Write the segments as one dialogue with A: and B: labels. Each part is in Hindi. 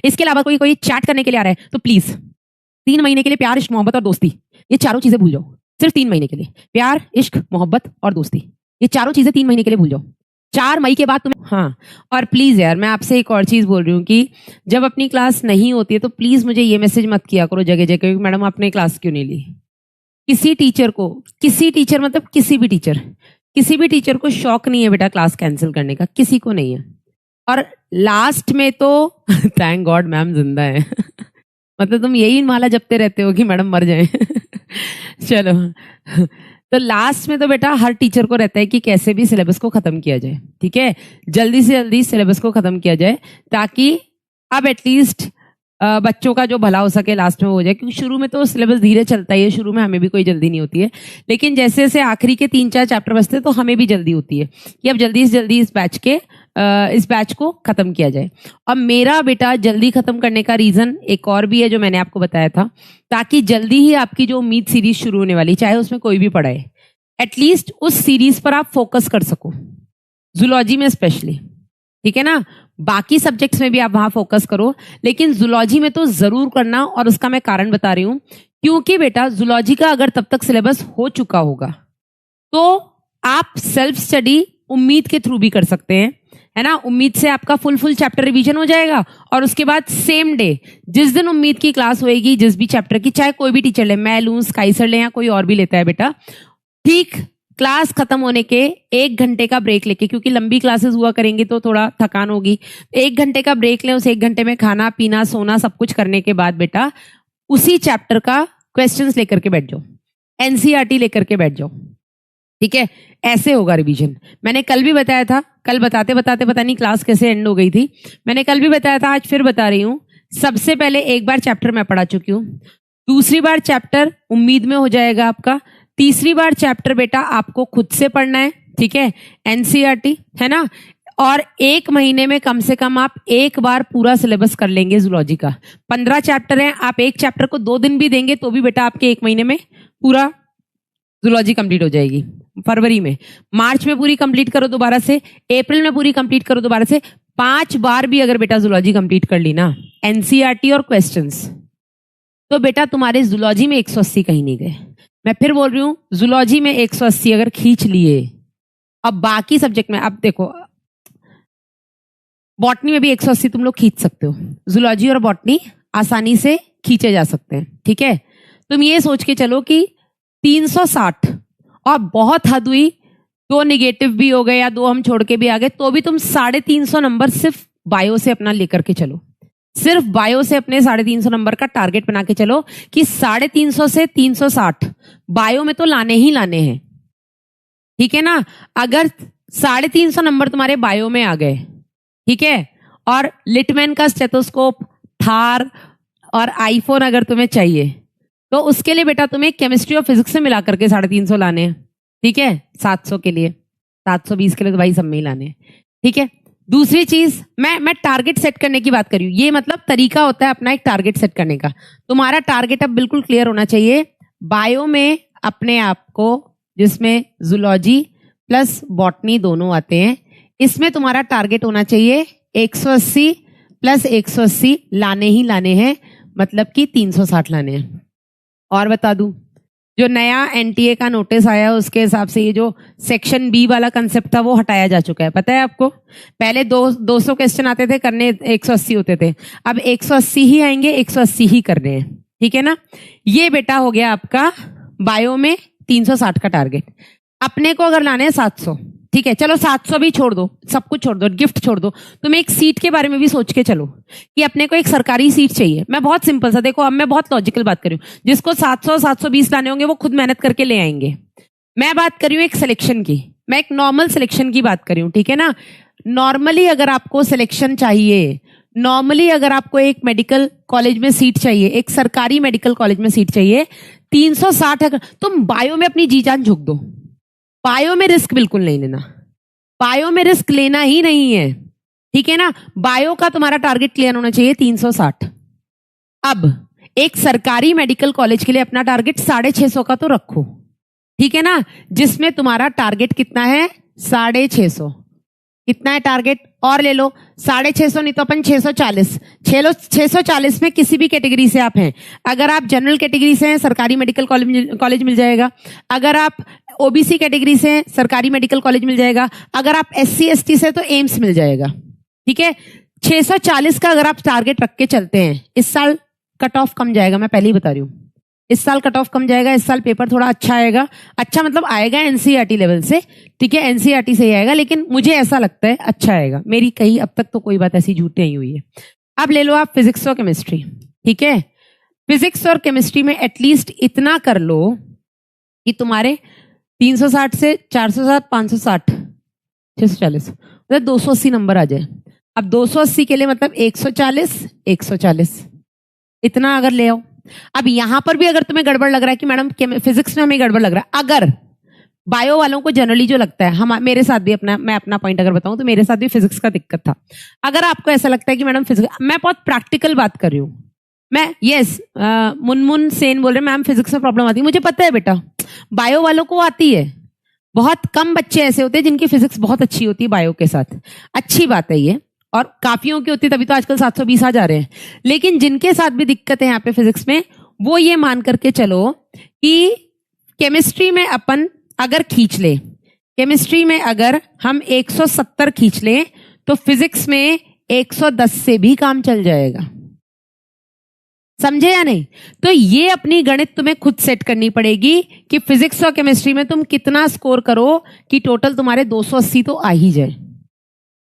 A: इसके अलावा कोई चैट करने के लिए आ रहा है तो प्लीज 3 महीने के लिए प्यार, इश्क, मोहब्बत और दोस्ती, ये चारों चीजें भूल जाओ। सिर्फ 3 महीने के लिए प्यार, इश्क, मोहब्बत और दोस्ती, ये चारों चीजें 3 महीने के लिए भूल जाओ। 4 मई के बाद तुम्हें, हाँ, और प्लीज यार मैं आपसे एक और चीज बोल रही हूँ कि जब अपनी क्लास नहीं होती है तो प्लीज मुझे ये मैसेज मत किया करो जगह जगह, मैडम आपने क्लास क्यों नहीं ली। किसी टीचर को, किसी टीचर मतलब किसी भी टीचर को शौक नहीं है बेटा क्लास कैंसिल करने का, किसी को नहीं है। और लास्ट में तो थैंक गॉड मैम जिंदा है मतलब तुम यही माला जपते रहते हो कि मैडम मर जाए चलो तो लास्ट में तो बेटा हर टीचर को रहता है कि कैसे भी सिलेबस को खत्म किया जाए, ठीक है, जल्दी से जल्दी सिलेबस को खत्म किया जाए ताकि अब एटलीस्ट बच्चों का जो भला हो सके लास्ट में हो जाए। क्योंकि शुरू में तो सिलेबस धीरे चलता ही है, शुरू में हमें भी कोई जल्दी नहीं होती है, लेकिन जैसे जैसे आखिरी के 3-4 चैप्टर बचते हैं तो हमें भी जल्दी होती है कि अब जल्दी से जल्दी इस बैच को खत्म किया जाए। अब मेरा बेटा जल्दी खत्म करने का रीजन एक और भी है जो मैंने आपको बताया था, ताकि जल्दी ही आपकी जो उम्मीद सीरीज शुरू होने वाली, चाहे उसमें कोई भी पढ़ाए, एटलीस्ट उस सीरीज पर आप फोकस कर सको, जूलॉजी में स्पेशली, ठीक है ना। बाकी सब्जेक्ट्स में भी आप वहां फोकस करो, लेकिन जूलॉजी में तो जरूर करना। और उसका मैं कारण बता रही हूं, क्योंकि बेटा जूलॉजी का अगर तब तक सिलेबस हो चुका होगा तो आप सेल्फ स्टडी उम्मीद के थ्रू भी कर सकते हैं, है ना। उम्मीद से आपका फुल चैप्टर रिवीजन हो जाएगा और उसके बाद सेम डे जिस दिन उम्मीद की क्लास होएगी, जिस भी चैप्टर की, चाहे कोई भी टीचर ले, मैं लूं, स्काई सर ले या कोई और भी लेता है बेटा, ठीक क्लास खत्म होने के 1 घंटे का ब्रेक लेके, क्योंकि लंबी क्लासेस हुआ करेंगी तो थोड़ा थकान होगी, 1 घंटे का ब्रेक लें, उस 1 घंटे में खाना पीना सोना सब कुछ करने के बाद बेटा उसी चैप्टर का क्वेश्चंस लेकर के बैठ जाओ, एनसीईआरटी लेकर के बैठ जाओ, ठीक है। ऐसे होगा रिवीजन। मैंने कल भी बताया था, कल बताते बताते पता नहीं क्लास कैसे एंड हो गई थी, मैंने कल भी बताया था, आज फिर बता रही हूं। सबसे पहले एक बार चैप्टर मैं पढ़ा चुकी हूं, दूसरी बार चैप्टर उम्मीद में हो जाएगा आपका, तीसरी बार चैप्टर बेटा आपको खुद से पढ़ना है, ठीक है, एनसीईआरटी, है ना। और 1 महीने में कम से कम आप एक बार पूरा सिलेबस कर लेंगे जूलॉजी का। 15 चैप्टर हैं, आप एक चैप्टर को 2 दिन भी देंगे तो भी बेटा आपके 1 महीने में पूरा जूलॉजी कंप्लीट हो जाएगी। फरवरी में, मार्च में पूरी कंप्लीट करो दोबारा से, अप्रैल में पूरी कंप्लीट करो दोबारा से, 5 बार भी अगर बेटा जूलॉजी कंप्लीट कर ली ना, एनसीईआरटी और क्वेश्चंस, तो बेटा तुम्हारे जूलॉजी में 180 कहीं नहीं गए। मैं फिर बोल रही हूं, जूलॉजी में 180 अगर खींच लिए, अब बाकी सब्जेक्ट में, अब देखो बॉटनी में भी 180 तुम लोग खींच सकते हो, जूलॉजी और बॉटनी आसानी से खींचे जा सकते हैं, ठीक है। तुम ये सोच के चलो कि 360 और बहुत हद हुई 2 निगेटिव भी हो गए या 2 हम छोड़ के भी आ गए तो भी तुम 350 नंबर सिर्फ बायो से अपना लेकर के चलो, सिर्फ बायो से अपने 350 नंबर का टारगेट बना के चलो कि 350 से 360 बायो में तो लाने ही लाने हैं, ठीक है ना। अगर 350 नंबर तुम्हारे बायो में आ गए, ठीक है, और लिटमैन का स्टेथोस्कोप, थार और आईफोन अगर तुम्हें चाहिए तो उसके लिए बेटा तुम्हें केमिस्ट्री और फिजिक्स से मिला करके 350 लाने हैं, ठीक है। 700 के लिए, 720 के लिए तो भाई सब में ही लाने हैं, ठीक है। दूसरी चीज, मैं टारगेट सेट करने की बात कर रही हूं, ये मतलब तरीका होता है अपना एक टारगेट सेट करने का। तुम्हारा टारगेट अब बिल्कुल क्लियर होना चाहिए। बायो में अपने आप को, जिसमें जूलॉजी प्लस बॉटनी दोनों आते हैं, इसमें तुम्हारा टारगेट होना चाहिए 180 प्लस 180 लाने ही लाने हैं, मतलब कि 360 लाने हैं। और बता दूं, जो नया एनटीए का नोटिस आया उसके हिसाब से ये जो सेक्शन बी वाला कंसेप्ट था वो हटाया जा चुका है, पता है आपको। पहले 200 क्वेश्चन आते थे, करने 180 होते थे, अब 180 ही आएंगे, 180 ही करने हैं, ठीक है ना। ये बेटा हो गया आपका बायो में 360 का टारगेट। अपने को अगर लाने हैं 700, ठीक है, चलो 700 भी छोड़ दो, सब कुछ छोड़ दो, गिफ्ट छोड़ दो, तुम एक सीट के बारे में भी सोच के चलो कि अपने को एक सरकारी सीट चाहिए। मैं बहुत सिंपल सा, देखो अब मैं बहुत लॉजिकल बात कर रही हूँ, जिसको 700 720 लाने होंगे वो खुद मेहनत करके ले आएंगे। मैं बात कर रही हूँ एक सिलेक्शन की, मैं एक नॉर्मल सिलेक्शन की बात कर रही हूँ, ठीक है ना। नॉर्मली अगर आपको सिलेक्शन चाहिए, नॉर्मली अगर आपको एक मेडिकल कॉलेज में सीट चाहिए, एक सरकारी मेडिकल कॉलेज में सीट चाहिए, 360 अगर तुम बायो में अपनी जी जान झोंक दो, बायो में रिस्क बिल्कुल नहीं लेना, बायो में रिस्क लेना ही नहीं है, ठीक है ना। बायो का तुम्हारा टारगेट क्लियर होना चाहिए 360। अब एक सरकारी मेडिकल कॉलेज के लिए अपना टारगेट 650 का तो रखो, ठीक है ना, जिसमें तुम्हारा टारगेट कितना है 650, कितना है टारगेट? और ले लो 650 नहीं तो अपन 640। 640 में किसी भी कैटेगरी से आप हैं। अगर आप जनरल कैटेगरी से हैं सरकारी मेडिकल कॉलेज मिल जाएगा। अगर आप ओबीसी कैटेगरी से हैं सरकारी मेडिकल कॉलेज मिल जाएगा। अगर आप SC ST से तो एम्स मिल जाएगा। ठीक है, 640 का अगर आप टारगेट रख के चलते हैं, इस साल कट ऑफ कम जाएगा, मैं पहले ही बता रही हूँ। इस साल कट ऑफ कम जाएगा, इस साल पेपर थोड़ा अच्छा आएगा। अच्छा मतलब आएगा NCERT लेवल से, ठीक है, NCERT से ही आएगा, लेकिन मुझे ऐसा लगता है अच्छा आएगा। मेरी कहीं अब तक तो कोई बात ऐसी झूठ नहीं हुई है। अब ले लो आप फिजिक्स और केमिस्ट्री। ठीक है, फिजिक्स और केमिस्ट्री में एटलीस्ट इतना कर लो कि तुम्हारे 360 से 460, 560, 640 मतलब 280 नंबर आ जाए। अब 280 के लिए मतलब 140, 140 इतना अगर ले आओ। अब यहां पर भी अगर तुम्हें गड़बड़ लग रहा है कि मैडम फिजिक्स में हमें गड़बड़ लग रहा है, अगर बायो वालों को जनरली जो लगता है, हम मेरे साथ भी मैं अपना पॉइंट अगर बताऊं तो मेरे साथ भी फिजिक्स का दिक्कत था। अगर आपको ऐसा लगता है कि मैडम फिजिक्स, मैं बहुत प्रैक्टिकल बात कर रही हूं, मैं मुनमुन सेन बोल रहे मैम फिजिक्स में प्रॉब्लम आती है, मुझे पता है बेटा, बायो वालों को आती है। बहुत कम बच्चे ऐसे होते हैं जिनकी फिजिक्स बहुत अच्छी होती है बायो के साथ, अच्छी बात है ये, और काफियों की होती है, तभी तो आजकल 720 आ जा रहे हैं। लेकिन जिनके साथ भी दिक्कत है यहाँ पे फिजिक्स में, वो ये मान करके चलो कि केमिस्ट्री में अपन अगर खींच ले, केमिस्ट्री में अगर हम 170 खींच लें तो फिजिक्स में 110 से भी काम चल जाएगा। समझे या नहीं? तो ये अपनी गणित तुम्हें खुद सेट करनी पड़ेगी कि फिजिक्स और केमिस्ट्री में तुम कितना स्कोर करो कि टोटल तुम्हारे 280 तो आ ही जाए।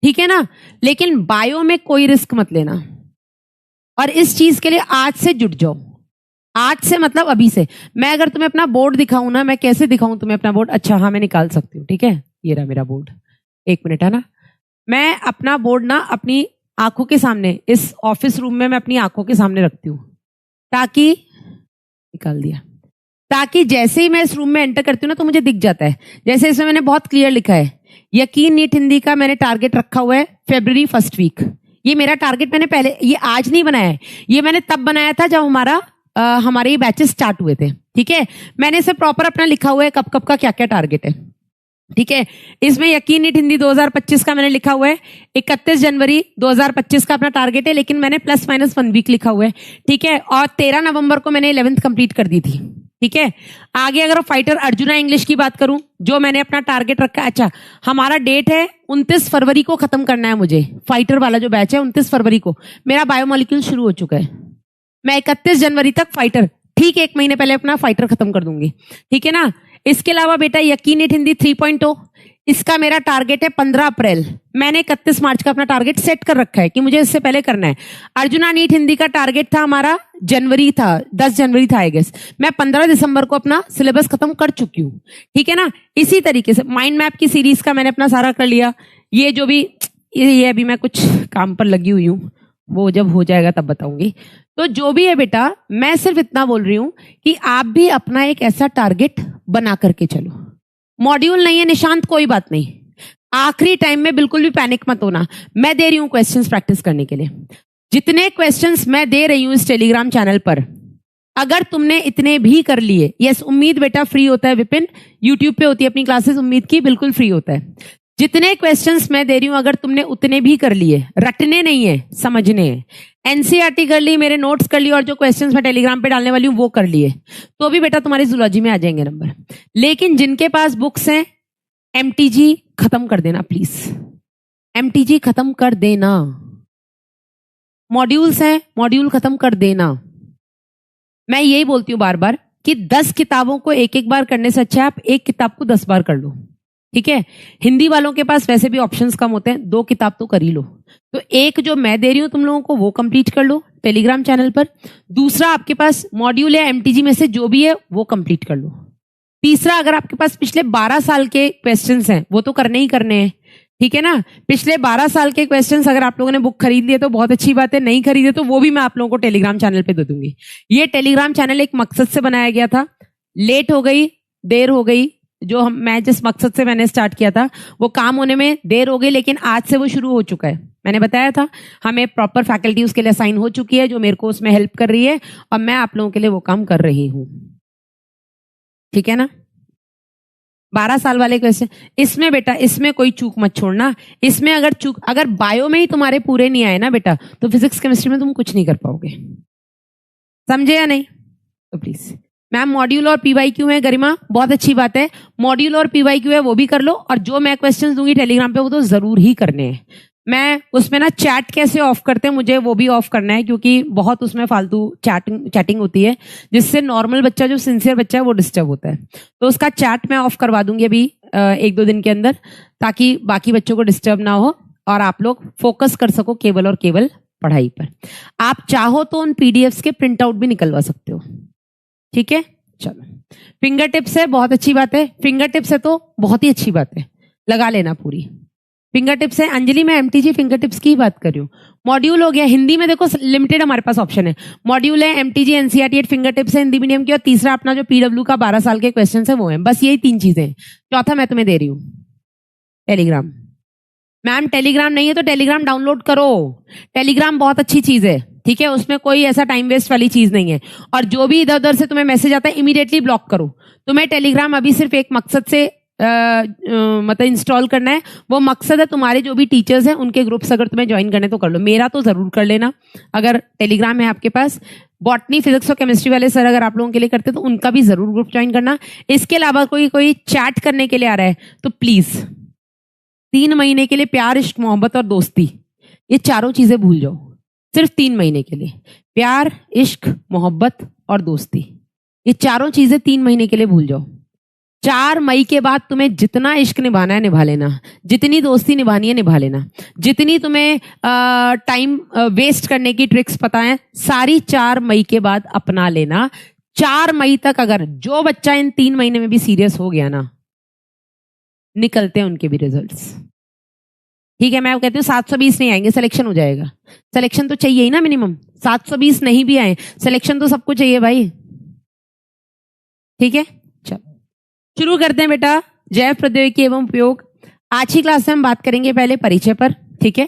A: ठीक है ना? लेकिन बायो में कोई रिस्क मत लेना, और इस चीज के लिए आज से जुट जाओ। आज से मतलब अभी से। मैं अगर तुम्हें अपना बोर्ड दिखाऊं ना, मैं कैसे दिखाऊं तुम्हें अपना बोर्ड? अच्छा हाँ, मैं निकाल सकती हूँ। ठीक है, ये रहा मेरा बोर्ड, एक मिनट है ना। मैं अपना बोर्ड ना अपनी आंखों के सामने, इस ऑफिस रूम में मैं अपनी आंखों के सामने रखती हूँ, ताकि निकाल दिया, ताकि जैसे ही मैं इस रूम में एंटर करती हूँ ना तो मुझे दिख जाता है। जैसे इसमें मैंने बहुत क्लियर लिखा है, यकीन नीट हिंदी का मैंने टारगेट रखा हुआ है February 1st वीक। ये मेरा टारगेट मैंने पहले, ये आज नहीं बनाया है, ये मैंने तब बनाया था जब हमारे ये बैचेस स्टार्ट हुए थे। ठीक है, मैंने इसे प्रॉपर अपना लिखा हुआ है कब कब का क्या क्या टारगेट है। ठीक है, इसमें यकीन नीट हिंदी 2025 का मैंने लिखा हुआ है 31 जनवरी 2025 का अपना टारगेट है, लेकिन मैंने +- 1 वीक लिखा हुआ है। ठीक है, और 13 नवंबर को मैंने 11th कंप्लीट कर दी थी। ठीक है, आगे अगर फाइटर अर्जुना इंग्लिश की बात करूं, जो मैंने अपना टारगेट रखा है, अच्छा हमारा डेट है 29 फरवरी को खत्म करना है मुझे, फाइटर वाला जो बैच है 29 फरवरी को मेरा बायोमोलिक्यूल शुरू हो चुका है। मैं 31 जनवरी तक फाइटर, ठीक 1 महीने पहले अपना फाइटर खत्म कर दूंगी। ठीक है ना? इसके अलावा बेटा यकीन नीट हिंदी 3.0, इसका मेरा टारगेट है 15 अप्रैल। मैंने 31 मार्च का अपना टारगेट सेट कर रखा है कि मुझे इससे पहले करना है। अर्जुना नीट हिंदी का टारगेट था हमारा जनवरी था, 10 जनवरी था आई गेस। मैं 15 दिसंबर को अपना सिलेबस खत्म कर चुकी हूँ। ठीक है ना? इसी तरीके से माइंड मैप की सीरीज का मैंने अपना सारा कर लिया। ये जो भी ये अभी मैं कुछ काम पर लगी हुई हूँ, वो जब हो जाएगा तब बताऊंगी। तो जो भी है बेटा, मैं सिर्फ इतना बोल रही हूं कि आप भी अपना एक ऐसा टारगेट बना करके चलो। मॉड्यूल नहीं है निशांत, कोई बात नहीं, आखिरी टाइम में बिल्कुल भी पैनिक मत होना। मैं दे रही हूं क्वेश्चंस प्रैक्टिस करने के लिए। जितने क्वेश्चंस मैं दे रही हूं इस टेलीग्राम चैनल पर, अगर तुमने इतने भी कर लिए, यस उम्मीद बेटा फ्री होता है, विपिन यूट्यूब पे होती है अपनी क्लासेस, उम्मीद की बिल्कुल फ्री होता है। जितने क्वेश्चंस मैं दे रही हूं अगर तुमने उतने भी कर लिए, रटने नहीं है, समझने हैं। एनसीईआरटी कर ली, मेरे नोट्स कर लिए, और जो क्वेश्चंस मैं टेलीग्राम पे डालने वाली हूं वो कर लिए, तो भी बेटा तुम्हारी जूलॉजी में आ जाएंगे नंबर। लेकिन जिनके पास बुक्स हैं, एमटीजी खत्म कर देना प्लीज, एमटीजी खत्म कर देना। मॉड्यूल्स हैं, मॉड्यूल खत्म कर देना। मैं यही बोलती हूँ बार बार कि 10 किताबों को एक एक बार करने से अच्छा है आप एक किताब को 10 बार कर लो। ठीक है, हिंदी वालों के पास वैसे भी ऑप्शंस कम होते हैं, 2 किताब तो कर ही लो। तो एक जो मैं दे रही हूं तुम लोगों को वो कंप्लीट कर लो टेलीग्राम चैनल पर। दूसरा आपके पास मॉड्यूल या एमटीजी में से जो भी है वो कंप्लीट कर लो। तीसरा, अगर आपके पास पिछले 12 साल के क्वेश्चंस हैं वो तो करने ही करने हैं। ठीक है ना? पिछले 12 साल के क्वेश्चंस अगर आप लोगों ने बुक खरीद लिए तो बहुत अच्छी बात है, नहीं खरीदे तो वो भी मैं आप लोगों को टेलीग्राम चैनल पे दे दूंगी। ये टेलीग्राम चैनल एक मकसद से बनाया गया था, लेट हो गई, देर हो गई, जो मैं जिस मकसद से मैंने स्टार्ट किया था वो काम होने में देर हो गई, लेकिन आज से वो शुरू हो चुका है। मैंने बताया था हमें प्रॉपर फैकल्टी उसके लिए असाइन हो चुकी है जो मेरे को उसमें हेल्प कर रही है, और मैं आप लोगों के लिए वो काम कर रही हूं। ठीक है ना? 12 साल वाले क्वेश्चन। इसमें बेटा, इसमें कोई चूक मत छोड़ना। इसमें अगर बायो में ही तुम्हारे पूरे नहीं आए ना बेटा, तो फिजिक्स केमिस्ट्री में तुम कुछ नहीं कर पाओगे। समझे या नहीं? तो प्लीज मैम, मॉड्यूल और पीवाईक्यू है गरिमा, बहुत अच्छी बात है। मॉड्यूल और पीवाईक्यू है वो भी कर लो, और जो मैं क्वेश्चंस दूंगी टेलीग्राम पे वो तो जरूर ही करने हैं। मैं उसमें ना चैट कैसे ऑफ करते हैं, मुझे वो भी ऑफ करना है, क्योंकि बहुत उसमें फालतू चैटिंग होती है, जिससे नॉर्मल बच्चा, जो सिंसियर बच्चा है, वो डिस्टर्ब होता है। तो उसका चैट मैं ऑफ करवा दूंगी अभी 1-2 दिन के अंदर, ताकि बाकी बच्चों को डिस्टर्ब ना हो और आप लोग फोकस कर सको केवल और केवल पढ़ाई पर। आप चाहो तो उन पीडीएफ्स के प्रिंट आउट भी निकलवा सकते हो, ठीक है? चलो, फिंगर टिप्स है, बहुत अच्छी बात है। फिंगर टिप्स है तो बहुत ही अच्छी बात है, लगा लेना पूरी। फिंगर टिप्स है अंजलि, मैं एमटीजी फिंगर टिप्स की बात कर रही हूँ। मॉड्यूल हो गया, हिंदी में देखो लिमिटेड हमारे पास ऑप्शन है। मॉड्यूल है, एमटीजी, एनसीईआरटी, फिंगर टिप्स है हिंदी मीडियम की, और तीसरा अपना जो पीडब्ल्यू का 12 साल के क्वेश्चन है वो है। बस यही 3 चीजें हैं। चौथा मैं तुम्हें दे रही हूँ टेलीग्राम। मैम टेलीग्राम नहीं है तो टेलीग्राम डाउनलोड करो। टेलीग्राम बहुत अच्छी चीज है, ठीक है? उसमें कोई ऐसा टाइम वेस्ट वाली चीज नहीं है। और जो भी इधर उधर से तुम्हें मैसेज आता है इमीडिएटली ब्लॉक करो। तुम्हें टेलीग्राम अभी सिर्फ एक मकसद से मतलब इंस्टॉल करना है। वो मकसद है तुम्हारे जो भी टीचर्स हैं उनके ग्रुप्स अगर तुम्हें ज्वाइन करने तो कर लो, मेरा तो जरूर कर लेना अगर टेलीग्राम है आपके पास। बॉटनी, फिजिक्स और केमिस्ट्री वाले सर अगर आप लोगों के लिए करते तो उनका भी जरूर ग्रुप ज्वाइन करना। इसके अलावा कोई चैट करने के लिए आ रहा है तो प्लीज 3 महीने के लिए प्यार, इश्क, मोहब्बत और दोस्ती, ये चारों चीजें भूल जाओ। सिर्फ 3 महीने के लिए प्यार, इश्क, मोहब्बत और दोस्ती, ये चारों चीजें 3 महीने के लिए भूल जाओ। 4 मई के बाद तुम्हें जितना इश्क निभाना है निभा लेना, जितनी दोस्ती निभानी है निभा लेना, जितनी तुम्हें टाइम वेस्ट करने की ट्रिक्स पता है सारी 4 मई के बाद अपना लेना। 4 मई तक अगर जो बच्चा इन 3 महीने में भी सीरियस हो गया ना, निकलते हैं उनके भी रिजल्ट्स, ठीक है? मैं कहती हूँ 720 नहीं आएंगे, सिलेक्शन हो जाएगा। सिलेक्शन तो चाहिए ही ना, मिनिमम 720 नहीं भी आए, सिलेक्शन तो सबको चाहिए भाई, ठीक है? चलो शुरू करते हैं बेटा। जैव प्रौद्योगिकी एवं उपयोग। आज की क्लास में हम बात करेंगे पहले परिचय पर, ठीक है?